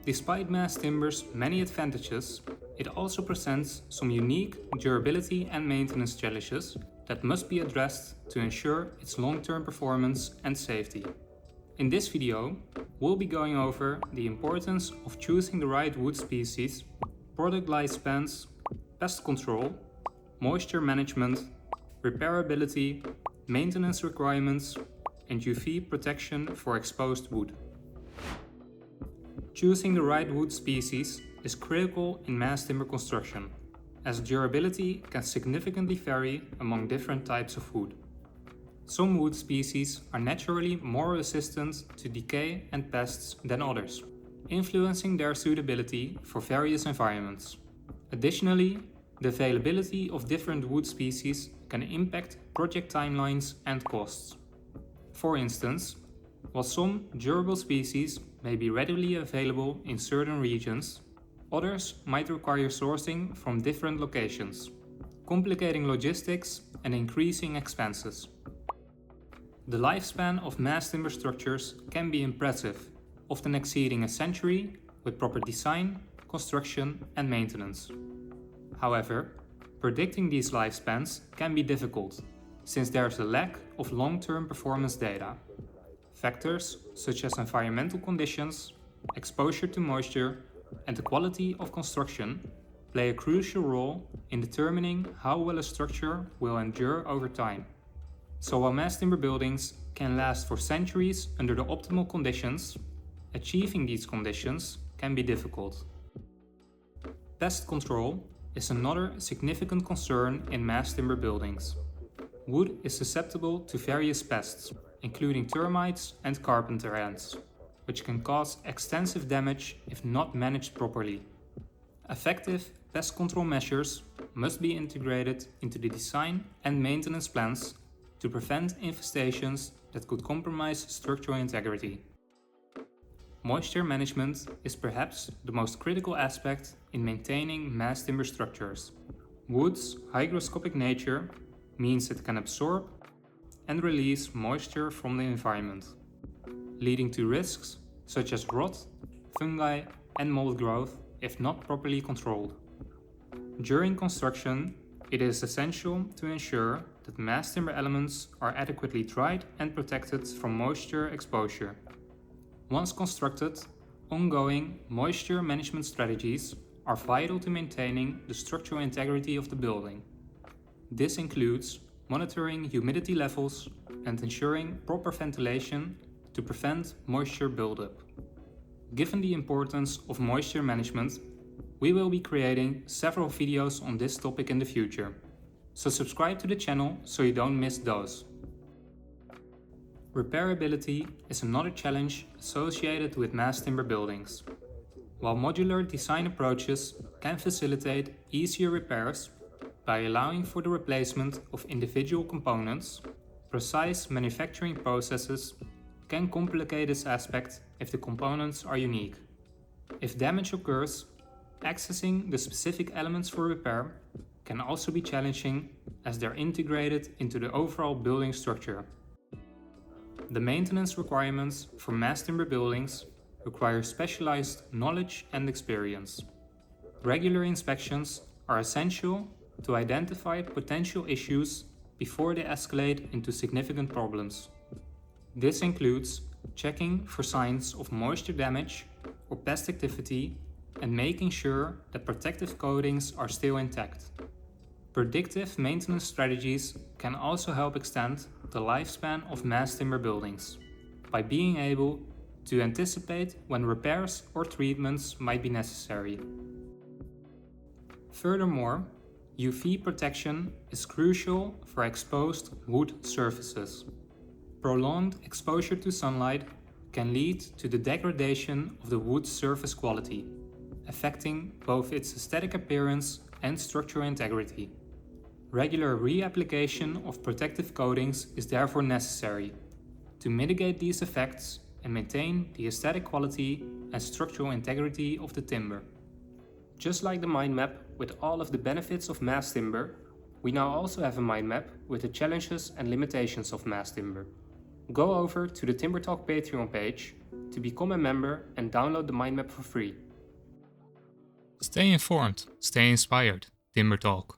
Despite mass timber's many advantages, it also presents some unique durability and maintenance challenges that must be addressed to ensure its long-term performance and safety. In this video, we'll be going over the importance of choosing the right wood species, product lifespans, pest control, moisture management, repairability, maintenance requirements, and UV protection for exposed wood. Choosing the right wood species is critical in mass timber construction, as durability can significantly vary among different types of wood. Some wood species are naturally more resistant to decay and pests than others, influencing their suitability for various environments. Additionally, the availability of different wood species can impact project timelines and costs. For instance, while some durable species may be readily available in certain regions, others might require sourcing from different locations, complicating logistics and increasing expenses. The lifespan of mass timber structures can be impressive, often exceeding a century with proper design, construction and maintenance. However, predicting these lifespans can be difficult, since there is a lack of long-term performance data. Factors such as environmental conditions, exposure to moisture, and the quality of construction play a crucial role in determining how well a structure will endure over time. So while mass timber buildings can last for centuries under the optimal conditions, achieving these conditions can be difficult. Pest control is another significant concern in mass timber buildings. Wood is susceptible to various pests, including termites and carpenter ants, which can cause extensive damage if not managed properly. Effective pest control measures must be integrated into the design and maintenance plans to prevent infestations that could compromise structural integrity. Moisture management is perhaps the most critical aspect in maintaining mass timber structures. Wood's hygroscopic nature means it can absorb and release moisture from the environment, leading to risks such as rot, fungi, and mold growth if not properly controlled. During construction, it is essential to ensure that mass timber elements are adequately dried and protected from moisture exposure. Once constructed, ongoing moisture management strategies are vital to maintaining the structural integrity of the building. This includes monitoring humidity levels and ensuring proper ventilation to prevent moisture buildup. Given the importance of moisture management, we will be creating several videos on this topic in the future, so subscribe to the channel so you don't miss those. Repairability is another challenge associated with mass timber buildings. While modular design approaches can facilitate easier repairs by allowing for the replacement of individual components, precise manufacturing processes can complicate this aspect if the components are unique. If damage occurs, accessing the specific elements for repair can also be challenging as they're integrated into the overall building structure. The maintenance requirements for mass timber buildings require specialized knowledge and experience. Regular inspections are essential to identify potential issues before they escalate into significant problems. This includes checking for signs of moisture damage or pest activity and making sure that protective coatings are still intact. Predictive maintenance strategies can also help extend the lifespan of mass timber buildings by being able to anticipate when repairs or treatments might be necessary. Furthermore, UV protection is crucial for exposed wood surfaces. Prolonged exposure to sunlight can lead to the degradation of the wood's surface quality, affecting both its aesthetic appearance and structural integrity. Regular reapplication of protective coatings is therefore necessary to mitigate these effects and maintain the aesthetic quality and structural integrity of the timber. Just like the mind map with all of the benefits of mass timber, we now also have a mind map with the challenges and limitations of mass timber. Go over to the TimberTalk Patreon page to become a member and download the mind map for free. Stay informed, stay inspired. TimberTalk.